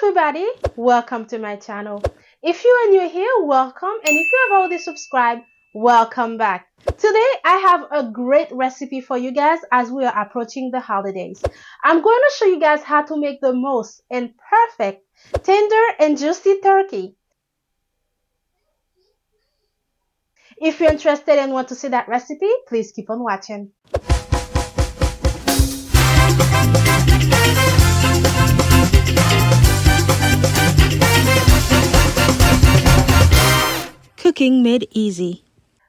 everybody, welcome to my channel. If you are new here, welcome, and if you have already subscribed, welcome back. Today I have a great recipe for you guys as we are approaching the holidays. I'm going to show you guys how to make the most and perfect tender and juicy turkey. If you're interested and want to see that recipe, please keep on watching. Cooking made easy.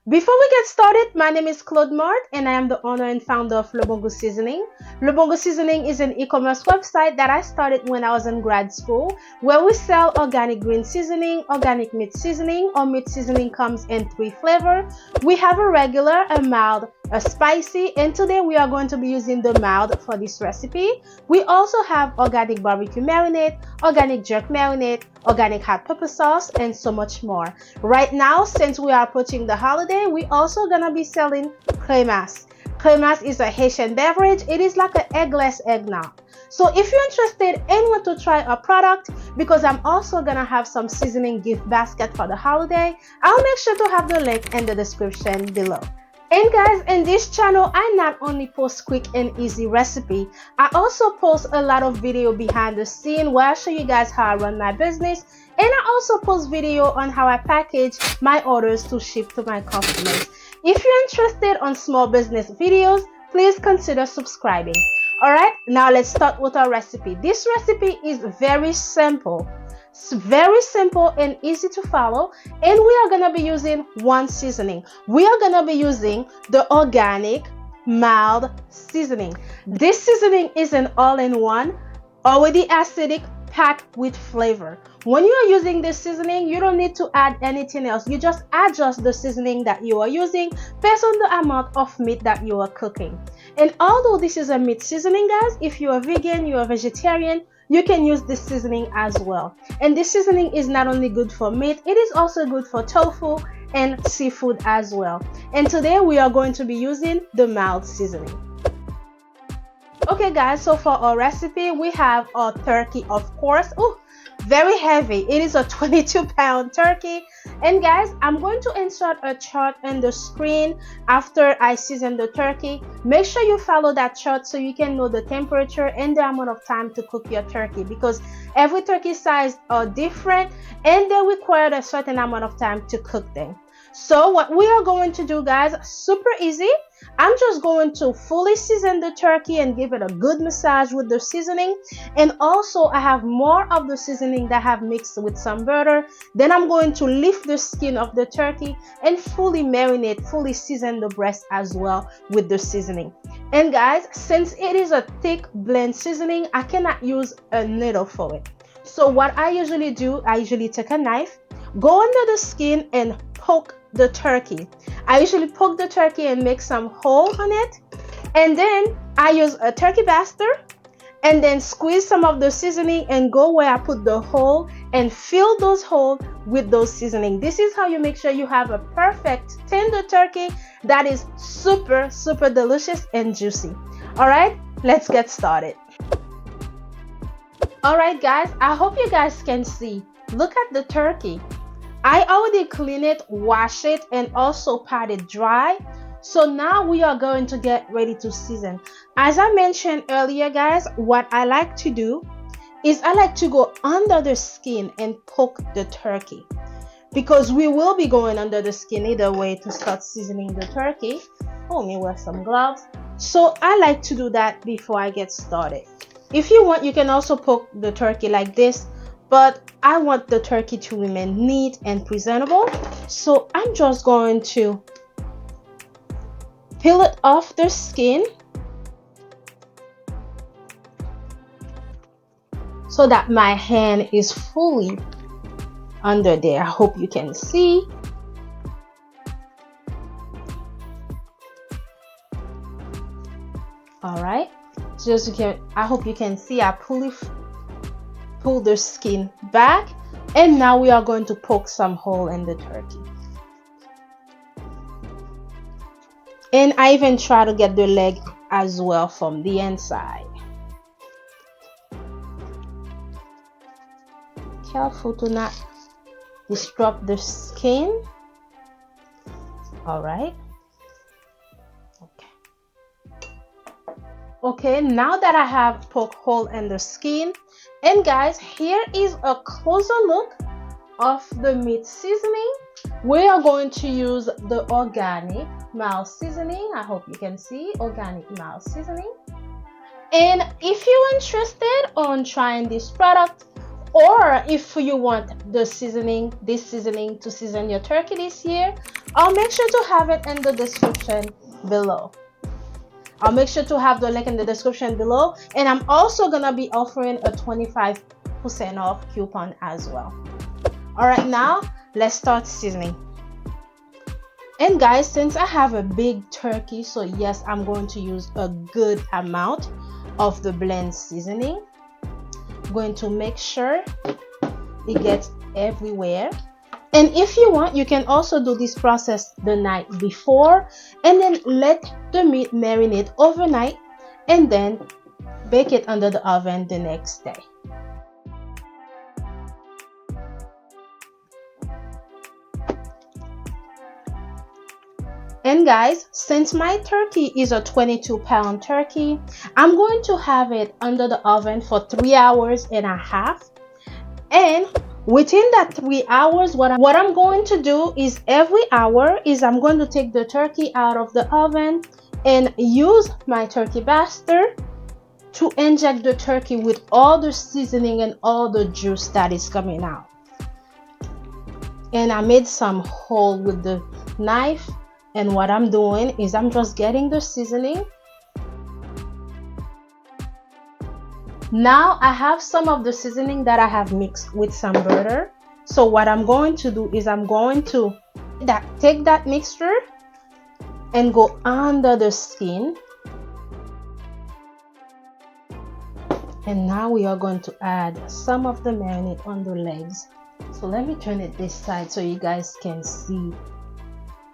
Before we get started, my name is Claude Mart and I am the owner and founder of Labongo Seasoning. Labongo Seasoning is an e-commerce website that I started when I was in grad school, where we sell organic green seasoning, organic meat seasoning. Our meat seasoning comes in 3 flavors. We have a regular, a mild, a spicy, and today we are going to be using the mild for this recipe. We also have organic barbecue marinade, organic jerk marinade, organic hot pepper sauce, and so much more. Right now, since we are approaching the holiday, we also gonna be selling crémasse. Crémasse is a Haitian beverage. It is like an eggless eggnog. So if you're interested and want to try a product, because I'm also gonna have some seasoning gift basket for the holiday, I'll make sure to have the link in the description below. And guys, in this channel, I not only post quick and easy recipe, I also post a lot of video behind the scene where I show you guys how I run my business, and I also post video on how I package my orders to ship to my customers. If you're interested on small business videos, please consider subscribing. Alright, now let's start with our recipe. This recipe is very simple. It's very simple and easy to follow, and we are going to be using one seasoning. We are going to be using the organic mild seasoning. This seasoning is an all-in-one, already acidic, packed with flavor. When you are using this seasoning, you don't need to add anything else. You just adjust the seasoning that you are using based on the amount of meat that you are cooking. And although this is a meat seasoning, guys, if you are vegan, you are vegetarian, you can use this seasoning as well. And this seasoning is not only good for meat, it is also good for tofu and seafood as well. And today we are going to be using the mild seasoning. Okay guys, so for our recipe, we have our turkey, of course. Oh, very heavy. It is a 22-pound turkey. And guys, I'm going to insert a chart on the screen after I season the turkey. Make sure you follow that chart so you can know the temperature and the amount of time to cook your turkey, because every turkey size are different and they require a certain amount of time to cook them. So what we are going to do, guys, super easy. I'm just going to fully season the turkey and give it a good massage with the seasoning. And also I have more of the seasoning that I have mixed with some butter. Then I'm going to lift the skin of the turkey and fully marinate, fully season the breast as well with the seasoning. And guys, since it is a thick blend seasoning, I cannot use a needle for it. So what I usually do, I usually take a knife, go under the skin and poke the turkey. I usually poke the turkey and make some hole on it, and then I use a turkey baster and then squeeze some of the seasoning and go where I put the hole and fill those holes with those seasoning. This is how you make sure you have a perfect tender turkey that is super delicious and juicy. All right, let's get started. All right guys, I hope you guys can see. Look at the turkey. I already clean it, wash it, and also pat it dry. So now we are going to get ready to season. As I mentioned earlier, guys, what I like to do is I like to go under the skin and poke the turkey, because we will be going under the skin either way to start seasoning the turkey. Oh, let me wear some gloves. So I like to do that before I get started. If you want, you can also poke the turkey like this, but I want the turkey to remain neat and presentable. So I'm just going to peel it off the skin so that my hand is fully under there. I hope you can see. All right, just I hope you can see. I pull the skin back, and now we are going to poke some hole in the turkey. And I even try to get the leg as well from the inside. careful to not disrupt the skin. All right. Okay, now that I have poked hole in the skin, and guys, here is a closer look of the meat seasoning. We are going to use the organic mild seasoning. I hope you can see organic mild seasoning. And if you're interested on trying this product, or if you want this seasoning to season your turkey this year, I'll make sure to have it in the description below. I'll make sure to have the link in the description below, and I'm also gonna be offering a 25% off coupon as well. All right, now let's start seasoning. And guys, since I have a big turkey, so yes, I'm going to use a good amount of the blend seasoning. I'm going to make sure it gets everywhere. And if you want, you can also do this process the night before and then let the meat marinate overnight and then bake it under the oven the next day. And guys, since my turkey is a 22-pound turkey, I'm going to have it under the oven for 3 hours and a half. And within that 3 hours, what I'm going to do is every hour is I'm going to take the turkey out of the oven and use my turkey baster to inject the turkey with all the seasoning and all the juice that is coming out. And I made some hole with the knife, and what I'm doing is I'm just getting the seasoning. Now I have some of the seasoning that I have mixed with some butter. So what I'm going to do is I'm going to take that mixture and go under the skin. And now we are going to add some of the marinade on the legs. So let me turn it this side so you guys can see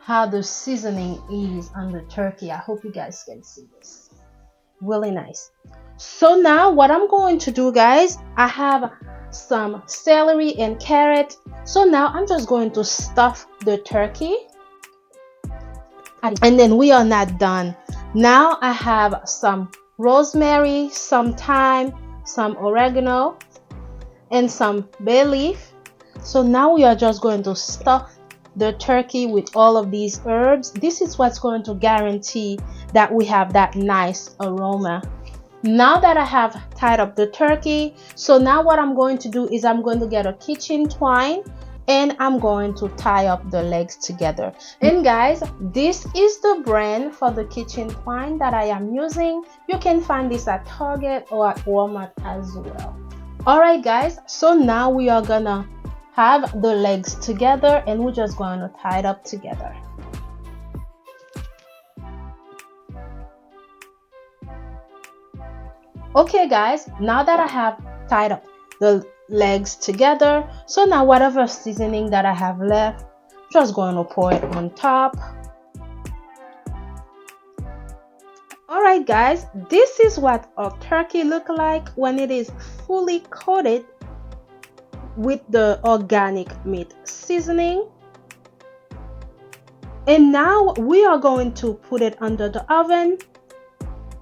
how the seasoning is on the turkey. I hope you guys can see this. Really nice. So now what I'm going to do, guys, I have some celery and carrot. So now I'm just going to stuff the turkey. And then we are not done. Now I have some rosemary, some thyme, some oregano, and some bay leaf. So now we are just going to stuff the turkey with all of these herbs. This is what's going to guarantee that we have that nice aroma. Now that I have tied up the turkey, so now what I'm going to do is I'm going to get a kitchen twine and I'm going to tie up the legs together. And guys, this is the brand for the kitchen twine that I am using. You can find this at Target or at Walmart as well. Alright guys, so now we are gonna have the legs together and we're just going to tie it up together. Okay guys, now that I have tied up the legs together, so now whatever seasoning that I have left, just going to pour it on top. Alright guys, this is what a turkey looks like when it is fully coated with the organic meat seasoning. And now we are going to put it under the oven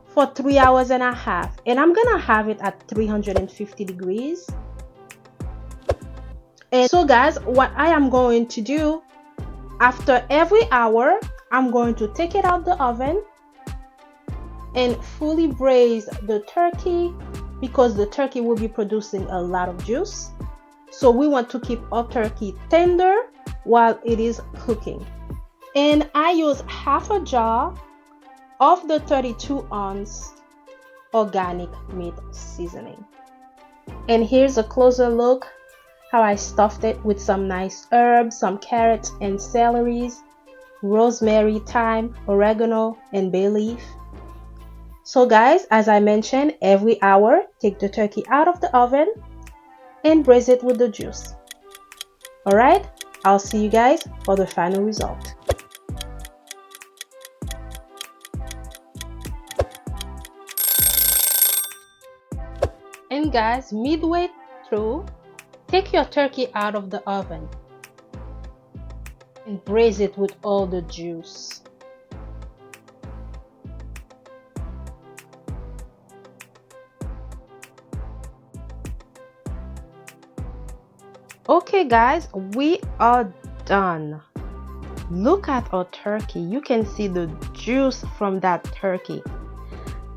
for 3 hours and a half, and I'm gonna have it at 350 degrees. And so guys, what I am going to do, after every hour I'm going to take it out the oven and fully braise the turkey, because the turkey will be producing a lot of juice. So we want to keep our turkey tender while it is cooking. And I use half a jar of the 32-ounce organic meat seasoning. And here's a closer look how I stuffed it with some nice herbs, some carrots and celeries, rosemary, thyme, oregano, and bay leaf. So guys, as I mentioned, every hour take the turkey out of the oven and braise it with the juice. Alright, I'll see you guys for the final result. And guys, midway through, Take your turkey out of the oven and braise it with all the juice. Okay guys, we are done. Look at our turkey. You can see the juice from that turkey.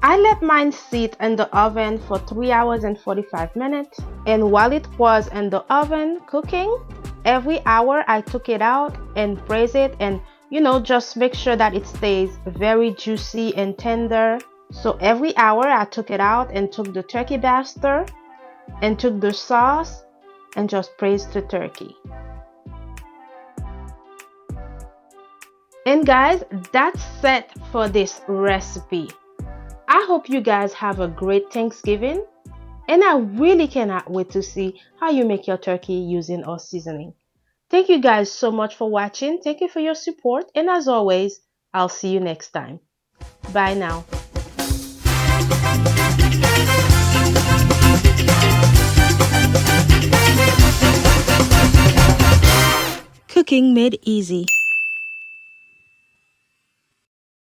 I let mine sit in the oven for 3 hours and 45 minutes, and while it was in the oven cooking, every hour I took it out and braised it, and just make sure that it stays very juicy and tender. So every hour I took it out and took the turkey baster and took the sauce and just braised the turkey. And guys, that's it for this recipe. I hope you guys have a great Thanksgiving, and I really cannot wait to see how you make your turkey using our seasoning. Thank you guys so much for watching. Thank you for your support, and as always, I'll see you next time. Bye now. Cooking made easy.